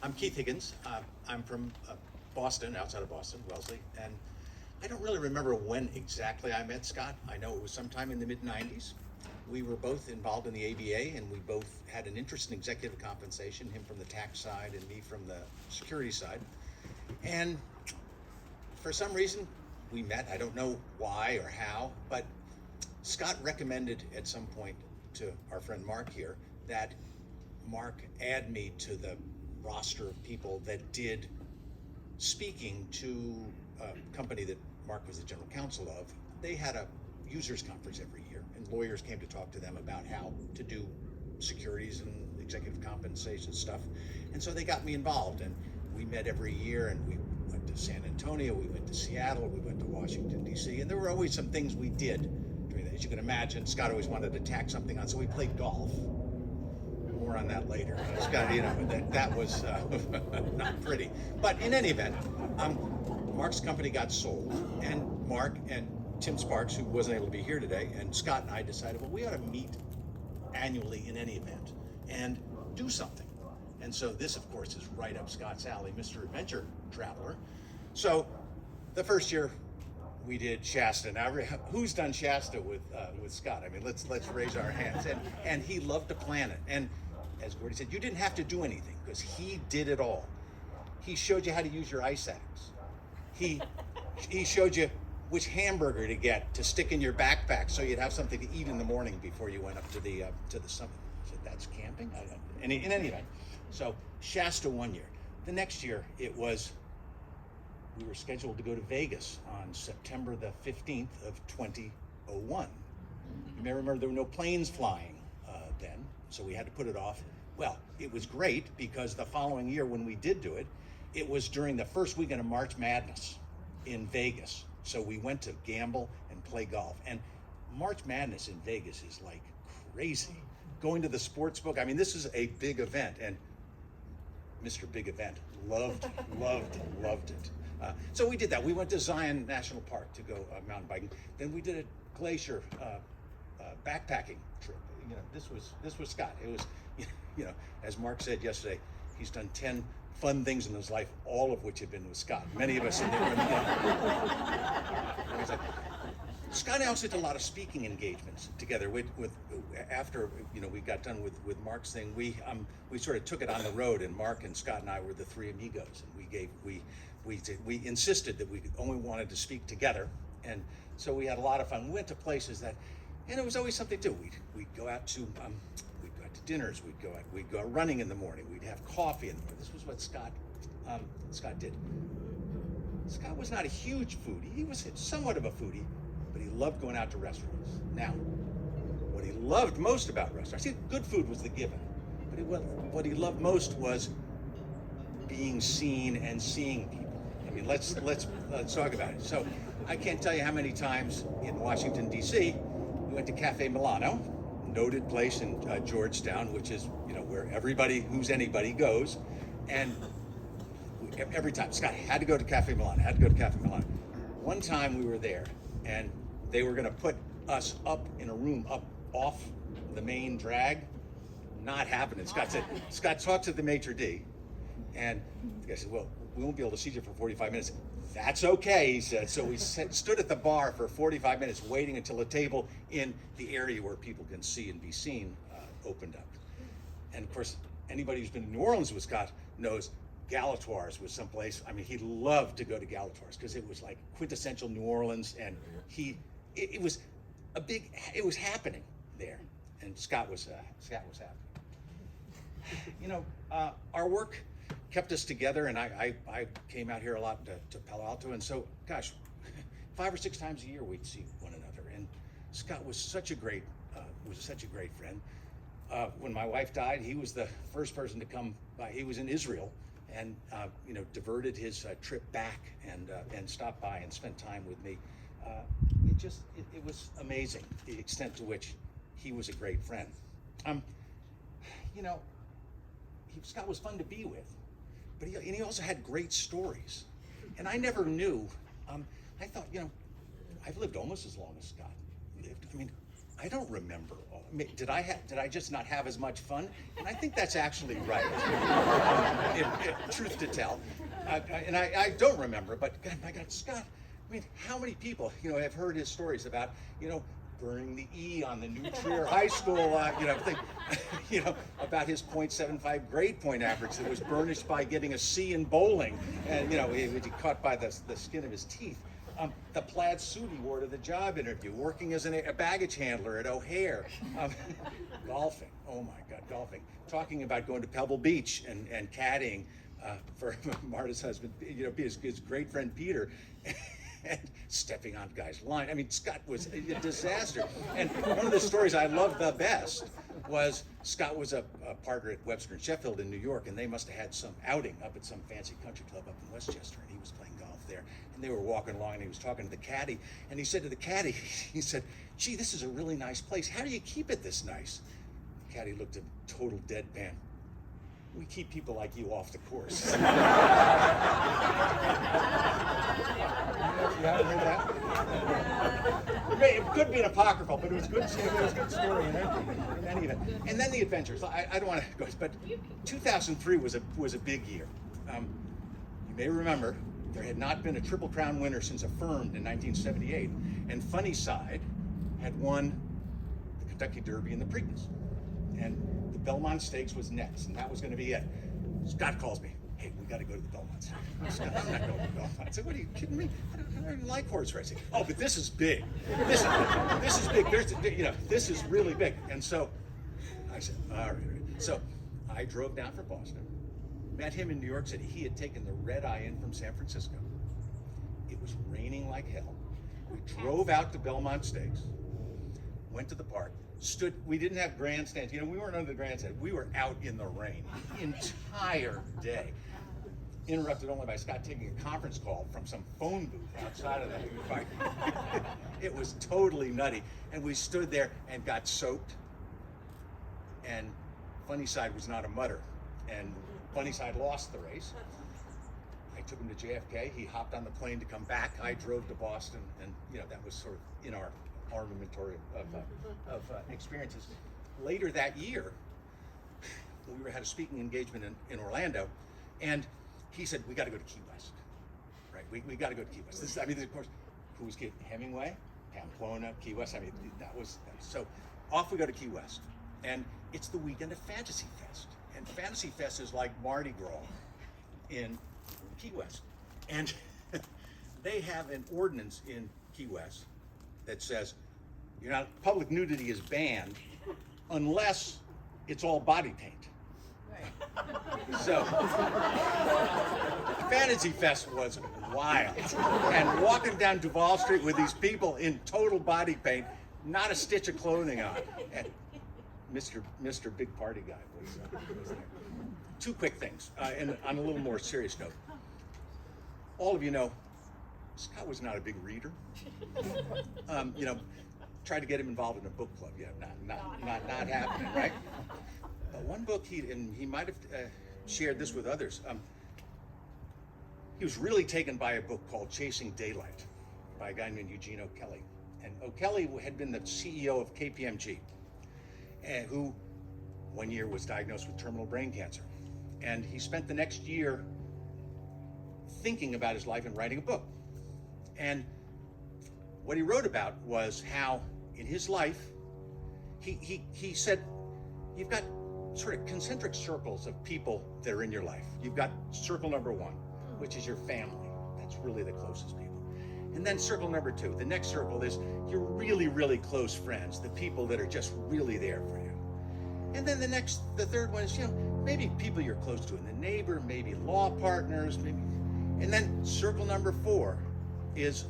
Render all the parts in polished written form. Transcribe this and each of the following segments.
I'm Keith Higgins. I'm from Boston, outside of Boston, Wellesley, and I don't really remember when exactly I met Scott. I know it was sometime in the mid-90s. We were both involved in the ABA, and we both had an interest in executive compensation, him from the tax side and me from the security side. And for some reason, we met. I don't know why or how, but Scott recommended at some point to our friend Mark here that Mark add me to the roster of people that did speaking to a company that Mark was the general counsel of. They had a users conference every year, and lawyers came to talk to them about how to do securities and executive compensation stuff. And so they got me involved, and we met every year, and we went to San Antonio, we went to Seattle, we went to Washington, D.C., and there were always some things we did during that. As you can imagine, Scott always wanted to tack something on, so we played golf. More on that later. Scott, that was not pretty. But in any event, Mark's company got sold, and Mark and Tim Sparks, who wasn't able to be here today, and Scott and I decided, well, we ought to meet annually in any event and do something. And so this, of course, is right up Scott's alley, Mr. Adventure Traveler. So the first year we did Shasta. Now, who's done Shasta with Scott? I mean, let's raise our hands. And he loved to plan it. And as Gordy said, you didn't have to do anything because he did it all. He showed you how to use your ice axe. He showed you which hamburger to get to stick in your backpack so you'd have something to eat in the morning before you went up to the summit. I said, that's camping? I don't, in any event. So Shasta one year. The next year we were scheduled to go to Vegas on September the 15th of 2001. You may remember there were no planes flying then, so we had to put it off. Well, it was great because the following year when we did do it, it was during the first weekend of March Madness in Vegas. So we went to gamble and play golf. And March Madness in Vegas is like crazy. Going to the sports book, I mean, this is a big event, and Mr. Big Event loved it. So we did that. We went to Zion National Park to go mountain biking. Then we did a glacier backpacking trip. You know, this was Scott. It was, as Mark said yesterday, he's done 10 fun things in his life, all of which have been with Scott. Many of us in there. Scott and I also did a lot of speaking engagements together. After we got done with Mark's thing, we sort of took it on the road, and Mark and Scott and I were the three amigos, and we insisted that we only wanted to speak together, and so we had a lot of fun. We went to places and it was always something to do. We'd go out to dinners. We'd go running in the morning. We'd have coffee in the morning. This was what Scott did. Scott was not a huge foodie. He was somewhat of a foodie, but he loved going out to restaurants. Now, what he loved most about restaurants, good food was the given, but what he loved most was being seen and seeing people. I mean, let's talk about it. So I can't tell you how many times in Washington, D.C., we went to Cafe Milano, noted place in Georgetown, which is where everybody who's anybody goes, and every time Scott had to go to Cafe Milano. One time we were there, and they were going to put us up in a room up off the main drag. Not happening. Scott talked to the maitre d', and the guy said, well, we won't be able to see you for 45 minutes. That's okay, he said. So we stood at the bar for 45 minutes waiting until a table in the area where people can see and be seen opened up. And of course, anybody who's been to New Orleans with Scott knows Galatoire's was someplace. I mean, he loved to go to Galatoire's because it was like quintessential New Orleans, and it was happening there, and Scott was happy. Our work kept us together, and I came out here a lot to Palo Alto, and so, gosh, 5 or 6 times a year we'd see one another. And Scott was such a great friend. When my wife died, he was the first person to come by. He was in Israel, and diverted his trip back and stopped by and spent time with me. It was amazing the extent to which he was a great friend. Scott was fun to be with, but he also had great stories, and I never knew. I thought, I've lived almost as long as Scott lived. I mean, I don't remember. Did I just not have as much fun? And I think that's actually right. truth to tell. And I don't remember, but God, my God, Scott, I mean, how many people, have heard his stories about, burning the E on the New Trier High School, thing, about his .75 grade point average that was burnished by getting a C in bowling, and, he caught by the skin of his teeth. The plaid suit he wore to the job interview, working as a baggage handler at O'Hare, golfing, oh my God, golfing, talking about going to Pebble Beach and caddying for Marta's husband, his great friend Peter, and stepping on guys' line. I mean, Scott was a disaster. And one of the stories I loved the best was Scott was a partner at Webster and Sheffield in New York, and they must have had some outing up at some fancy country club up in Westchester, and he was playing golf there. And they were walking along, and he was talking to the caddy, and he said to the caddy, he said, "Gee, this is a really nice place. How do you keep it this nice?" The caddy looked at him, total deadpan. "We keep people like you off the course." You haven't heard that? It could be an apocryphal, but it was good. It was a good story in any event. And then the adventures. I don't want to go, but 2003 was a big year. You may remember there had not been a Triple Crown winner since Affirmed in 1978, and Funny Side had won the Kentucky Derby and the Preakness, and the Belmont Stakes was next, and that was going to be it. Scott calls me. "Hey, we got to go to the Belmont Stakes." I said, "I'm not going to the Belmont." I said, "What are you kidding me? I don't even like horse racing." "Oh, but this is big. This is big. This is really big." And so I said, "All right." So I drove down from Boston, met him in New York City. He had taken the red eye in from San Francisco. It was raining like hell. We drove out to Belmont Stakes, went to the park. We didn't have grandstands. We weren't under the grandstand. We were out in the rain the entire day. Interrupted only by Scott taking a conference call from some phone booth outside of the park. It was totally nutty. And we stood there and got soaked. And Funny Side was not a mutter. And Funny Side lost the race. I took him to JFK. He hopped on the plane to come back. I drove to Boston. And, that was sort of in our armamentary of experiences. Later that year, we had a speaking engagement in Orlando, and he said, "We got to go to Key West, right? We got to go to Key West." Of course, who was Hemingway, Pamplona, Key West. So off we go to Key West, and it's the weekend of Fantasy Fest, and Fantasy Fest is like Mardi Gras in Key West, and they have an ordinance in Key West that says, public nudity is banned unless it's all body paint. Right. So, Fantasy Fest was wild. And walking down Duval Street with these people in total body paint, not a stitch of clothing on. And Mr. Big Party Guy was there. Two quick things, and on a little more serious note. All of you know, Scott was not a big reader. Tried to get him involved in a book club. Not happening, right? But one book he might have shared this with others. He was really taken by a book called Chasing Daylight by a guy named Eugene O'Kelly. And O'Kelly had been the CEO of KPMG, who one year was diagnosed with terminal brain cancer. And he spent the next year thinking about his life and writing a book. And what he wrote about was how in his life, he said, you've got sort of concentric circles of people that are in your life. You've got circle number one, which is your family. That's really the closest people. And then circle number two, the next circle is your really, really close friends, the people that are just really there for you. And then the third one is, maybe people you're close to, and the neighbor, maybe law partners, maybe. And then circle number four is,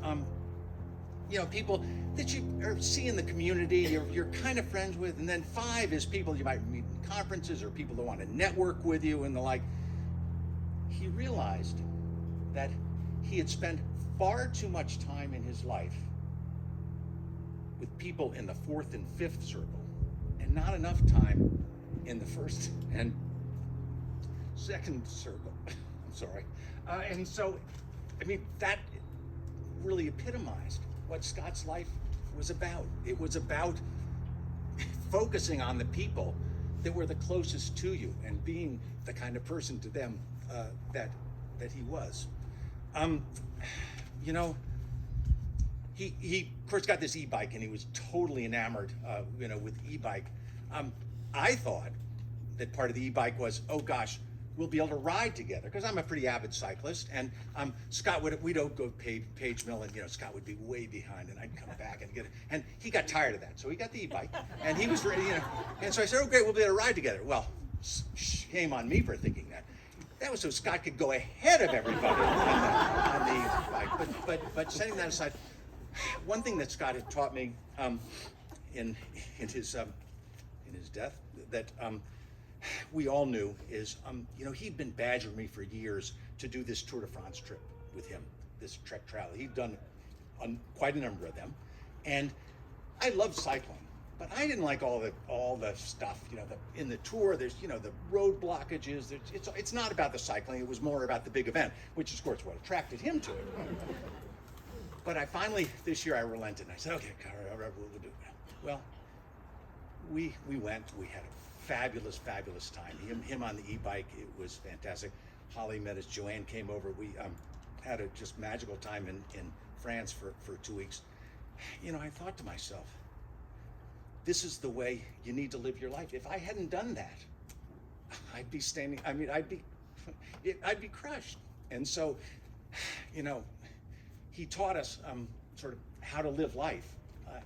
people that you see in the community, you're kind of friends with. And then five is people you might meet in conferences or people that want to network with you and the like. He realized that he had spent far too much time in his life with people in the fourth and fifth circle, and not enough time in the first and second circle. I'm sorry. And so, that really epitomized what Scott's life was about. It was about focusing on the people that were the closest to you and being the kind of person to them that he was. You know, he of course got this e-bike, and he was totally enamored, with e-bike. I thought that part of the e-bike was, oh gosh, we'll be able to ride together, because I'm a pretty avid cyclist, and Scott we'd go Page Mill, and Scott would be way behind, and I'd come back and get it, and he got tired of that, so he got the e-bike, and he was ready, and so I said, oh great, we'll be able to ride together. Well, shame on me for thinking that. That was so Scott could go ahead of everybody on the bike. But setting that aside, one thing that Scott had taught me in his death that we all knew is he'd been badgering me for years to do this Tour de France trip with him, this Trek Travel. He'd done quite a number of them, and I loved cycling. But I didn't like all the stuff, in the tour. There's, the road blockages. It's not about the cycling. It was more about the big event, which is, of course, what attracted him to it. But I finally, this year, I relented. And I said, okay, we'll do it. Well, we went. We had a fabulous time. Him on the e-bike. It was fantastic. Holly met us. Joanne came over. We had a just magical time in France for 2 weeks. I thought to myself, this is the way you need to live your life. If I hadn't done that, I'd be standing, I'd be crushed. And so, he taught us sort of how to live life,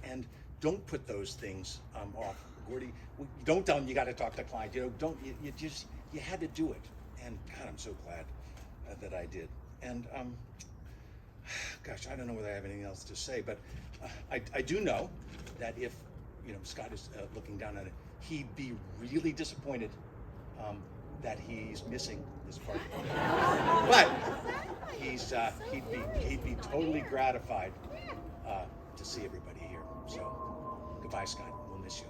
and don't put those things off. Gordy, don't tell him you got to talk to clients. You had to do it. And God, I'm so glad that I did. And gosh, I don't know whether I have anything else to say, but I do know that if Scott is looking down on it, he'd be really disappointed that he's missing this party. But he'd be totally gratified to see everybody here. So goodbye, Scott. We'll miss you.